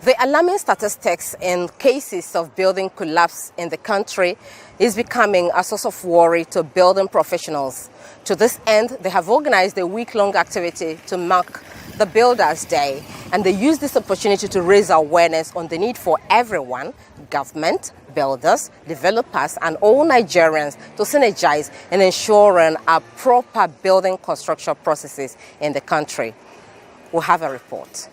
The alarming statistics in cases of building collapse in the country is becoming a source of worry to building professionals. To this end, they have organized a week-long activity to mark the Builders' Day, and they use this opportunity to raise awareness on the need for everyone, government, builders, developers, and all Nigerians to synergize in ensuring a proper building construction processes in the country. We'll have a report.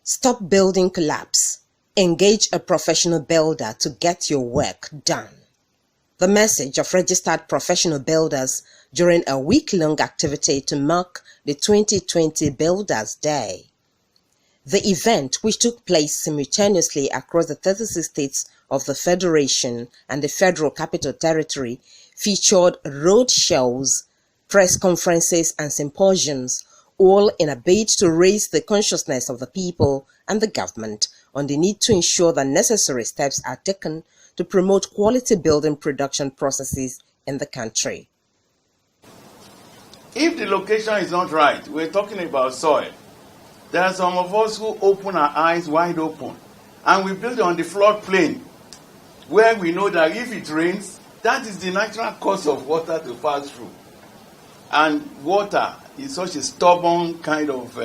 Stop building collapse. Engage a professional builder to get your work done. The message of registered professional builders during a week-long activity to mark the 2020 Builders' Day. The event, which took place simultaneously across the 36 states of the Federation and the Federal Capital Territory, featured road shows, press conferences, and symposiums, all in a bid to raise the consciousness of the people and the government on the need to ensure that necessary steps are taken to promote quality building production processes in the country. If the location is not right, we're talking about soil. There are some of us who open our eyes wide open, and we build on the floodplain, where we know that if it rains, that is the natural course of water to pass through. And water is such a stubborn kind of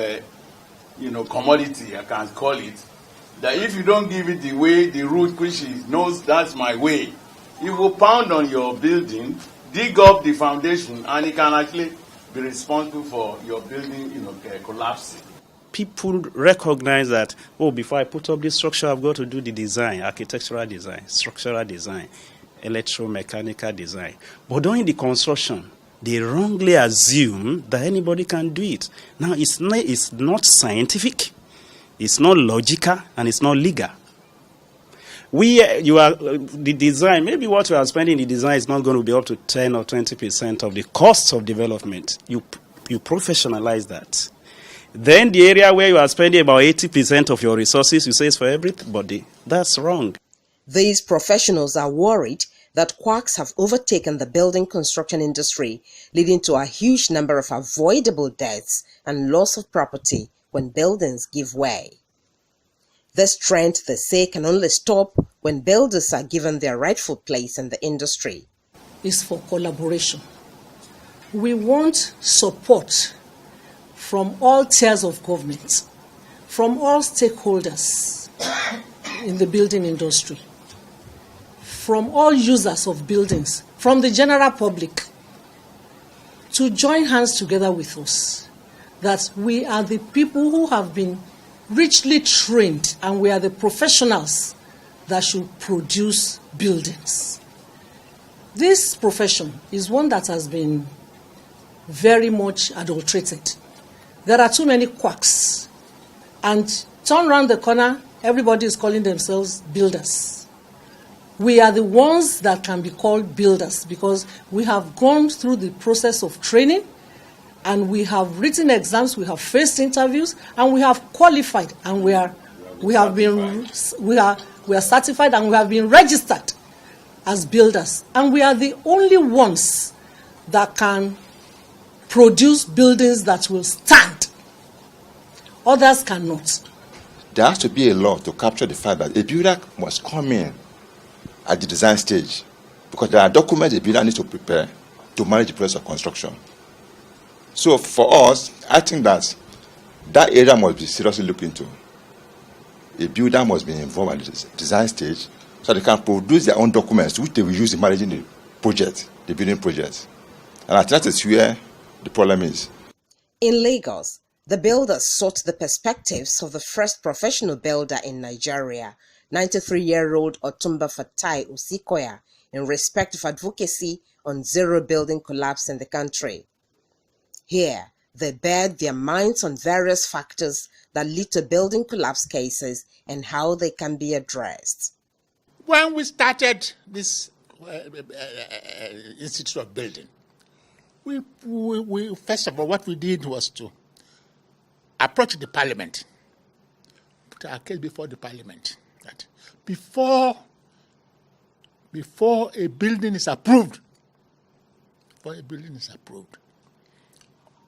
commodity, I can call it, that if you don't give it the way the root which knows that's my way, it will pound on your building, dig up the foundation, and it can actually be responsible for your building collapsing. People recognize that, before I put up this structure, I've got to do the design, architectural design, structural design, electromechanical design. But during the construction, they wrongly assume that anybody can do it. Now, it's not scientific, it's not logical, and it's not legal. The design, maybe what we are spending in the design is not going to be up to 10 or 20% of the costs of development. You professionalize that. Then the area where you are spending about 80% of your resources, you say it's for everybody. That's wrong. These professionals are worried that quacks have overtaken the building construction industry, leading to a huge number of avoidable deaths and loss of property when buildings give way. This trend, they say, can only stop when builders are given their rightful place in the industry. Is for collaboration. We want support from all tiers of government, from all stakeholders in the building industry, from all users of buildings, from the general public, to join hands together with us, that we are the people who have been richly trained and we are the professionals that should produce buildings. This profession is one that has been very much adulterated. There are too many quacks, and turn around the corner, everybody is calling themselves builders. We are the ones that can be called builders because we have gone through the process of training, and we have written exams, we have faced interviews, and we have qualified, and we are certified, and we have been registered as builders. And we are the only ones that can produce buildings that will stand. Others cannot. There has to be a law to capture the fact that a builder must come in at the design stage, because there are documents a builder needs to prepare to manage the process of construction. So for us, I think that area must be seriously looked into. A builder must be involved at the design stage so they can produce their own documents which they will use in managing the project, the building project. And I think that is where the problem is. In Lagos, the builders sought the perspectives of the first professional builder in Nigeria, 93-year-old Otumba Fatai Usikoya, in respect of advocacy on zero building collapse in the country. Here, they bared their minds on various factors that lead to building collapse cases and how they can be addressed. When we started this Institute of Building, we first of all, what we did was to approach the Parliament, put our case before the Parliament, that before a building is approved,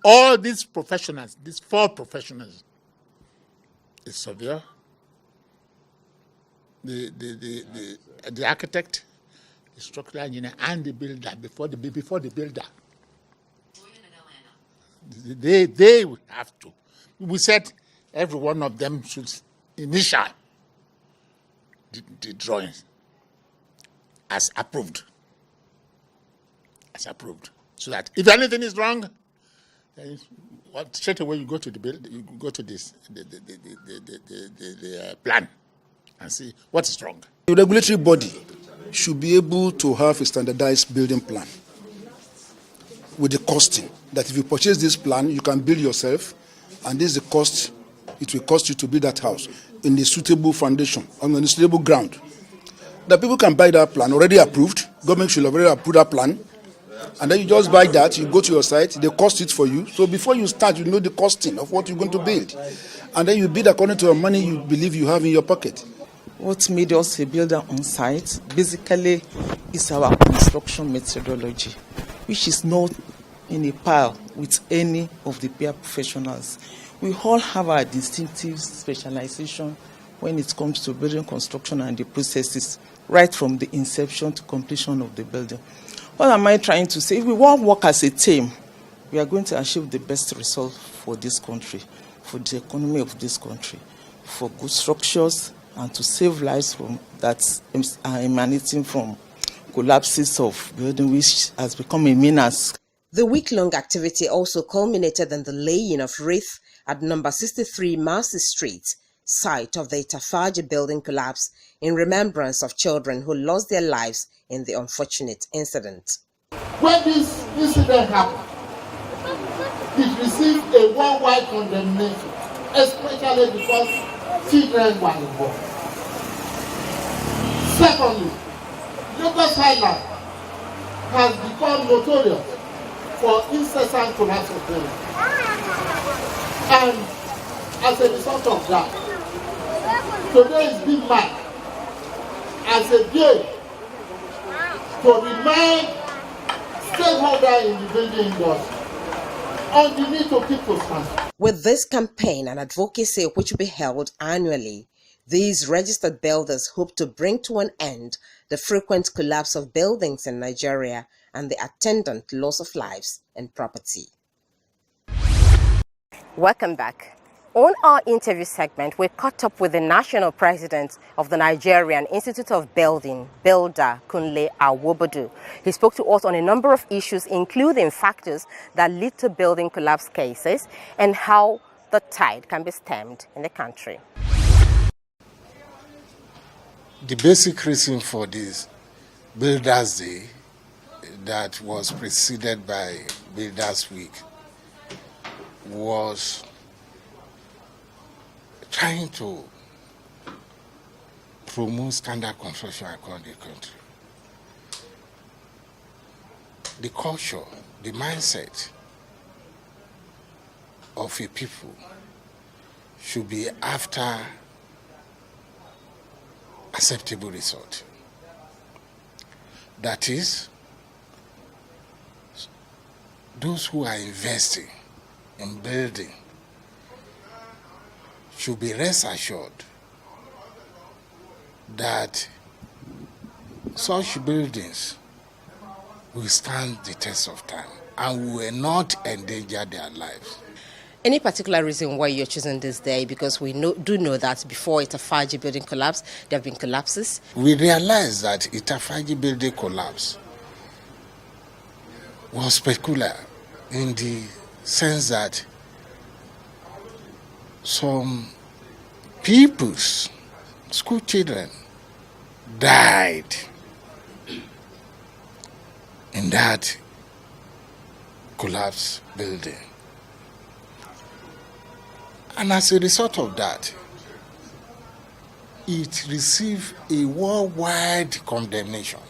all these professionals, these 4 professionals, the surveyor, the architect, the structural engineer, and the builder before the builder. They would have to. We said every one of them should initial the drawings as approved. As approved. So that if anything is wrong, straight away you go to the plan and see what is wrong. The regulatory body should be able to have a standardized building plan with the costing. That if you purchase this plan, you can build yourself, and this is the cost it will cost you to build that house in a suitable foundation, on a suitable ground. That people can buy that plan already approved. Government should have already approved that plan. And then you just buy that, you go to your site, they cost it for you. So before you start, you know the costing of what you're going to build. And then you build according to the money you believe you have in your pocket. What made us a builder on site basically is our construction methodology, which is not in a pile with any of the peer professionals. We all have our distinctive specialization when it comes to building construction and the processes, right from the inception to completion of the building. What am I trying to say? If we all work as a team, we are going to achieve the best result for this country, for the economy of this country, for good structures, and to save lives from that are emanating from collapses of building, which has become a menace. The week-long activity also culminated in the laying of wreath at number 63 Marcy Street, site of the Itafaji building collapse, in remembrance of children who lost their lives in the unfortunate incident. When this incident happened, it received a worldwide condemnation, especially because children were involved. Secondly, Lagos Island has become notorious for incessant collapse of buildings. And as a result of that, today is being marked as a day to remind stakeholders in the building industry on the need to keep those standards. With this campaign and advocacy which will be held annually, these registered builders hope to bring to an end the frequent collapse of buildings in Nigeria and the attendant loss of lives and property. Welcome back. On our interview segment, we caught up with the national president of the Nigerian Institute of Building, Builder Kunle Awobodu. He spoke to us on a number of issues, including factors that lead to building collapse cases and how the tide can be stemmed in the country. The basic reason for this Builders' Day that was preceded by Builders' Week was trying to promote standard construction across the country. The culture, the mindset of a people should be after acceptable result. That is, those who are investing in building should be rest assured that such buildings will stand the test of time and will not endanger their lives. Any particular reason why you're choosing this day? Because we do know that before Itafaji building collapse, there have been collapses. We realized that Itafaji building collapse was peculiar in the sense that some people's school children died in that collapsed building. And as a result of that, it received a worldwide condemnation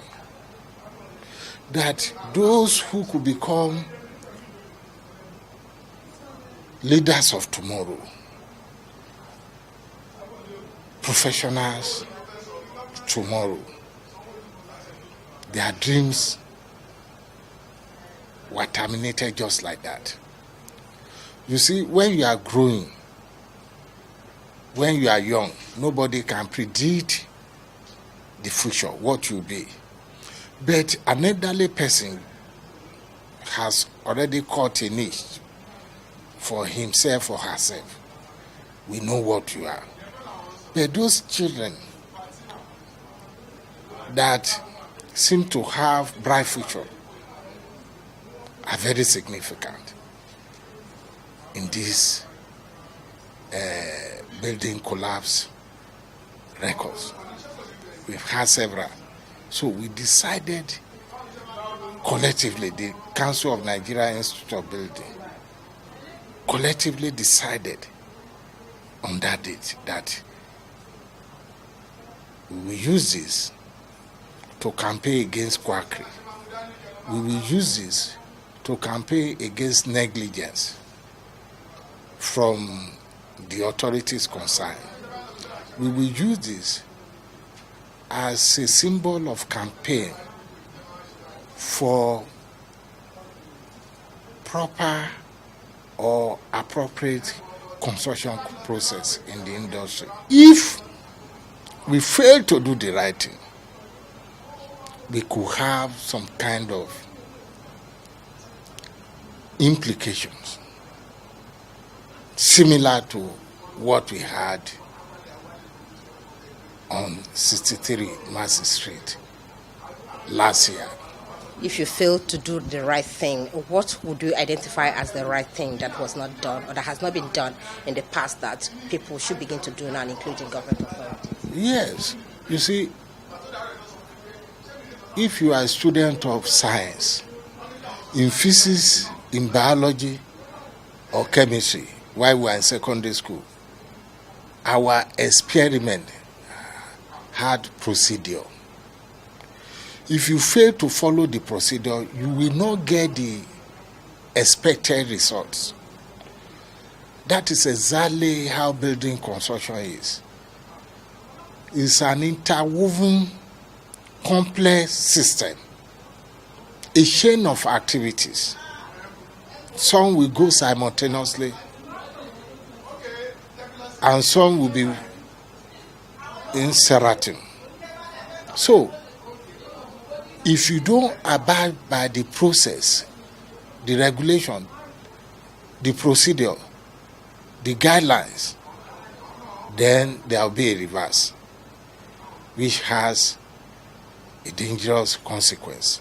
that those who could become leaders of tomorrow, professionals tomorrow, their dreams were terminated just like that. You see, when you are growing, when you are young, nobody can predict the future, what you'll be. But an elderly person has already caught a niche for himself or herself. We know what you are. But those children that seem to have bright future are very significant in this building collapse records. We've had several. So we decided collectively, the Council of Nigeria Institute of Building collectively decided on that date that we will use this to campaign against quackery. We will use this to campaign against negligence from the authorities concerned. We will use this as a symbol of campaign for proper or appropriate construction process in the industry. If we fail to do the right thing, we could have some kind of implications similar to what we had on 63 Massey Street last year. If you fail to do the right thing, what would you identify as the right thing that was not done or that has not been done in the past that people should begin to do now, including government authorities? Yes. You see, if you are a student of science, in physics, in biology, or chemistry, while we were in secondary school, our experiment had procedure. If you fail to follow the procedure, you will not get the expected results. That is exactly how building construction is. It's an interwoven, complex system, a chain of activities. Some will go simultaneously, and some will be inserting. So, if you don't abide by the process, the regulation, the procedure, the guidelines, then there will be a reverse, which has a dangerous consequence.